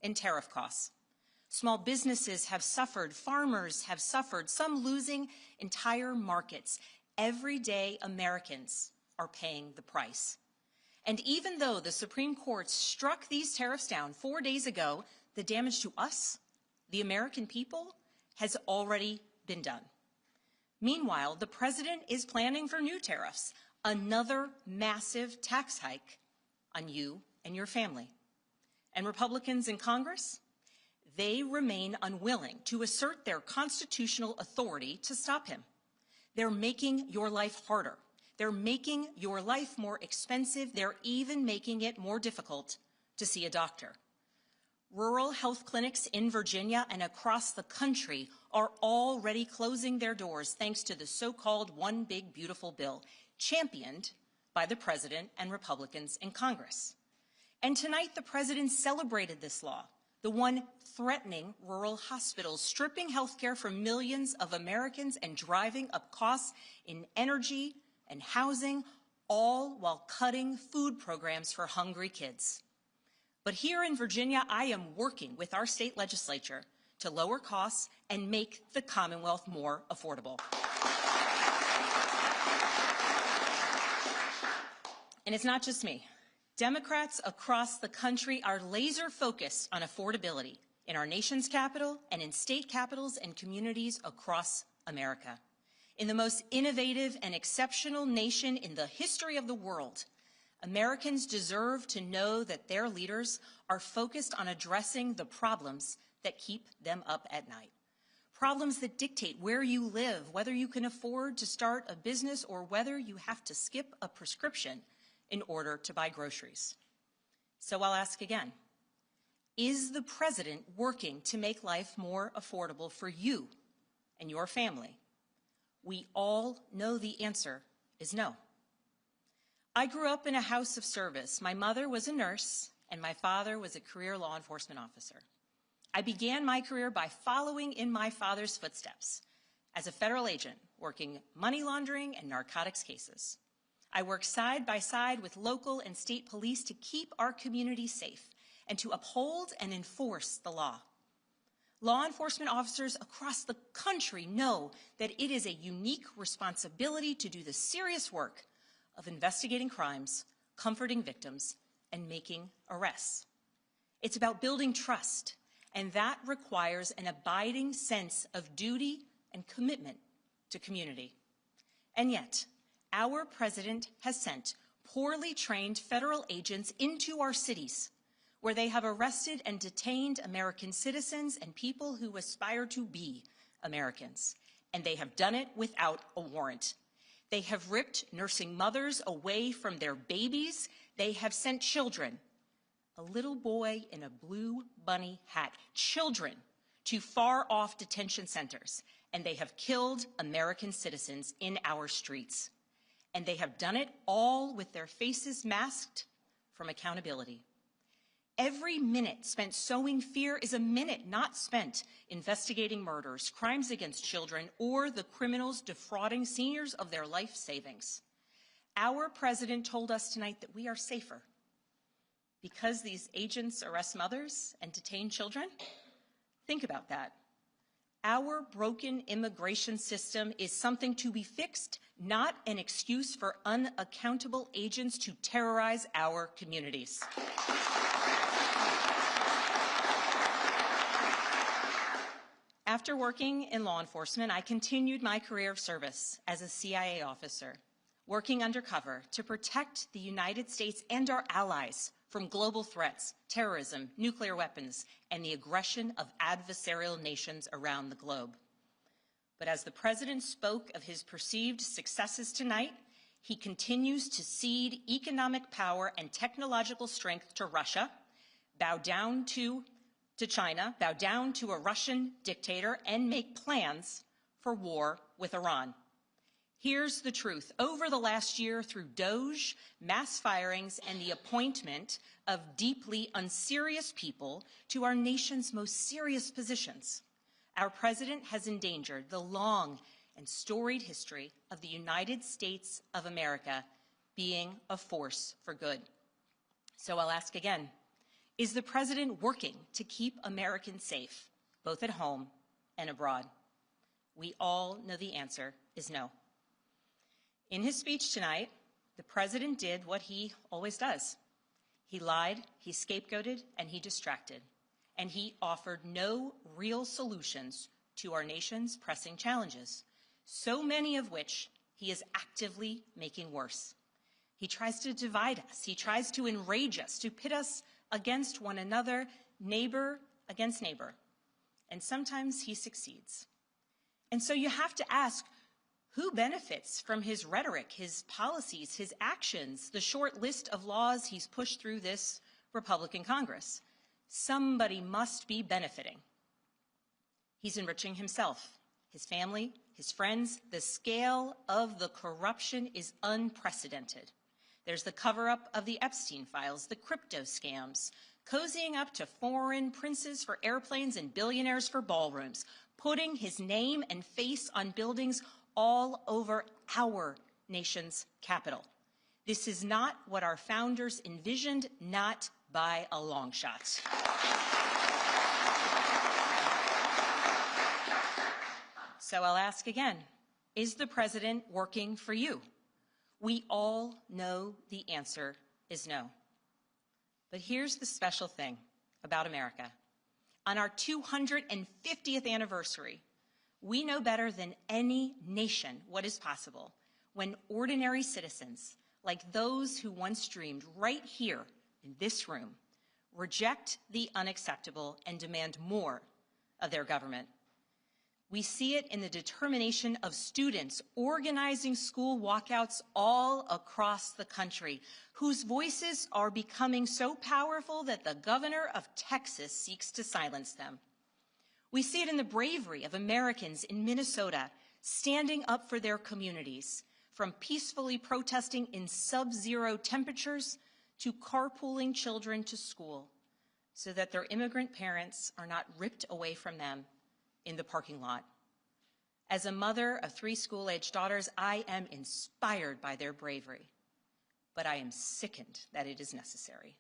in tariff costs. Small businesses have suffered, farmers have suffered, some losing entire markets. Everyday Americans are paying the price. And even though the Supreme Court struck these tariffs down 4 days ago, the damage to us, the American people, has already been done. Meanwhile, the president is planning for new tariffs, another massive tax hike on you and your family. And Republicans in Congress, they remain unwilling to assert their constitutional authority to stop him. They're making your life harder. They're making your life more expensive. They're even making it more difficult to see a doctor. Rural health clinics in Virginia and across the country are already closing their doors thanks to the so-called One Big Beautiful Bill, championed by the president and Republicans in Congress. And tonight, the president celebrated this law, the one threatening rural hospitals, stripping health care from millions of Americans and driving up costs in energy and housing, all while cutting food programs for hungry kids. But here in Virginia, I am working with our state legislature to lower costs and make the Commonwealth more affordable. And it's not just me. Democrats across the country are laser focused on affordability in our nation's capital and in state capitals and communities across America. In the most innovative and exceptional nation in the history of the world, Americans deserve to know that their leaders are focused on addressing the problems that keep them up at night. Problems that dictate where you live, whether you can afford to start a business or whether you have to skip a prescription in order to buy groceries. So I'll ask again, is the president working to make life more affordable for you and your family? We all know the answer is no. I grew up in a house of service. My mother was a nurse, and my father was a career law enforcement officer. I began my career by following in my father's footsteps as a federal agent, working money laundering and narcotics cases. I worked side by side with local and state police to keep our community safe and to uphold and enforce the law. Law enforcement officers across the country know that it is a unique responsibility to do the serious work of investigating crimes, comforting victims, and making arrests. It's about building trust, and that requires an abiding sense of duty and commitment to community. And yet, our president has sent poorly trained federal agents into our cities, where they have arrested and detained American citizens and people who aspire to be Americans. And they have done it without a warrant. They have ripped nursing mothers away from their babies. They have sent children, a little boy in a blue bunny hat, children to far-off detention centers. And they have killed American citizens in our streets. And they have done it all with their faces masked from accountability. Every minute spent sowing fear is a minute not spent investigating murders, crimes against children, or the criminals defrauding seniors of their life savings. Our president told us tonight that we are safer because these agents arrest mothers and detain children. Think about that. Our broken immigration system is something to be fixed, not an excuse for unaccountable agents to terrorize our communities. After working in law enforcement, I continued my career of service as a CIA officer, working undercover to protect the United States and our allies from global threats, terrorism, nuclear weapons, and the aggression of adversarial nations around the globe. But as the president spoke of his perceived successes tonight, he continues to cede economic power and technological strength to Russia, bow down to China, bow down to a Russian dictator, and make plans for war with Iran. Here's the truth. Over the last year, through DOGE, mass firings, and the appointment of deeply unserious people to our nation's most serious positions, our president has endangered the long and storied history of the United States of America being a force for good. So I'll ask again, Is the president working to keep Americans safe, both at home and abroad? We all know the answer is no. In his speech tonight, the president did what he always does. He lied, he scapegoated, and he distracted. And he offered no real solutions to our nation's pressing challenges, so many of which he is actively making worse. He tries to divide us. He tries to enrage us, to pit us against one another, neighbor against neighbor. And sometimes he succeeds. And so you have to ask, who benefits from his rhetoric, his policies, his actions, the short list of laws he's pushed through this Republican Congress? Somebody must be benefiting. He's enriching himself, his family, his friends. The scale of the corruption is unprecedented. There's the cover-up of the Epstein files, the crypto scams, cozying up to foreign princes for airplanes and billionaires for ballrooms, putting his name and face on buildings all over our nation's capital. This is not what our founders envisioned, not by a long shot. So I'll ask again, is the president working for you? We all know the answer is no. But here's the special thing about America. On our 250th anniversary, we know better than any nation what is possible when ordinary citizens, like those who once dreamed right here in this room, reject the unacceptable and demand more of their government. We see it in the determination of students organizing school walkouts all across the country, whose voices are becoming so powerful that the governor of Texas seeks to silence them. We see it in the bravery of Americans in Minnesota standing up for their communities, from peacefully protesting in sub-zero temperatures to carpooling children to school so that their immigrant parents are not ripped away from them in the parking lot. As a mother of 3 school-aged daughters, I am inspired by their bravery, but I am sickened that it is necessary.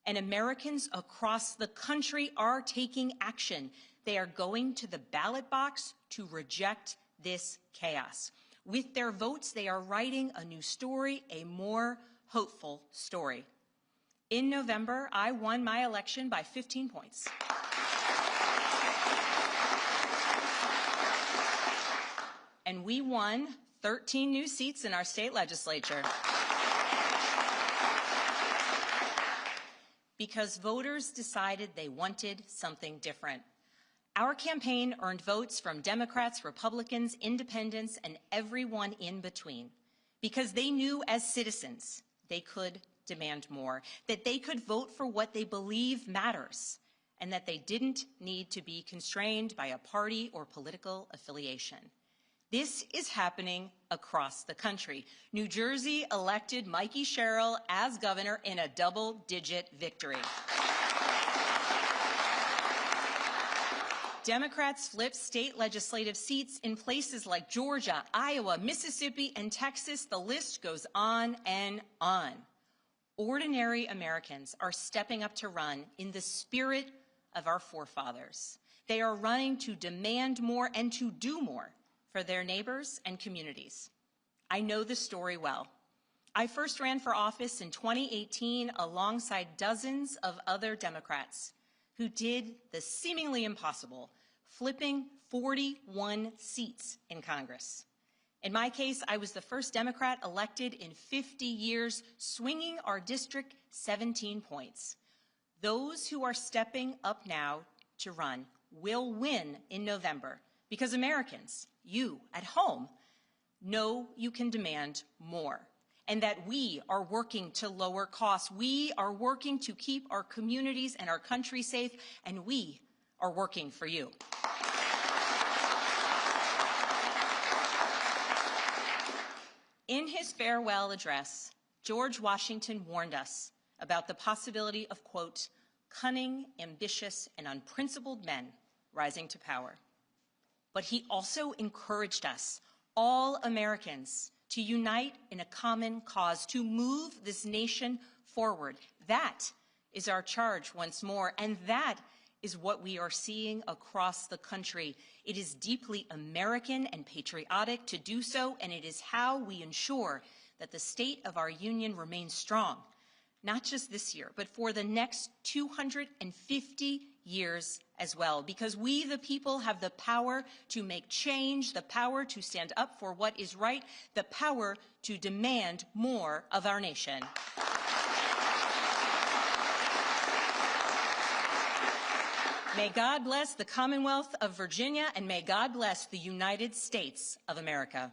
And Americans across the country are taking action. They are going to the ballot box to reject this chaos. With their votes, they are writing a new story, a more hopeful story. In November, I won my election by 15 points. And we won 13 new seats in our state legislature. Because voters decided they wanted something different. Our campaign earned votes from Democrats, Republicans, independents, and everyone in between. Because they knew as citizens they could demand more, that they could vote for what they believe matters, and that they didn't need to be constrained by a party or political affiliation. This is happening across the country. New Jersey elected Mikey Sherrill as governor in a double-digit victory. Democrats flipped state legislative seats in places like Georgia, Iowa, Mississippi, and Texas. The list goes on and on. Ordinary Americans are stepping up to run in the spirit of our forefathers. They are running to demand more and to do more for their neighbors and communities. I know the story well. I first ran for office in 2018 alongside dozens of other Democrats who did the seemingly impossible, flipping 41 seats in Congress. In my case, I was the first Democrat elected in 50 years, swinging our district 17 points. Those who are stepping up now to run will win in November because Americans, you at home, know you can demand more and that we are working to lower costs. We are working to keep our communities and our country safe, and we are working for you. In his farewell address, George Washington warned us about the possibility of, quote, cunning, ambitious, and unprincipled men rising to power. But he also encouraged us, all Americans, to unite in a common cause, to move this nation forward. That is our charge once more, and that is what we are seeing across the country. It is deeply American and patriotic to do so, and it is how we ensure that the state of our union remains strong, not just this year, but for the next 250 years as well, because we, the people, have the power to make change, the power to stand up for what is right, the power to demand more of our nation. May God bless the Commonwealth of Virginia, and may God bless the United States of America.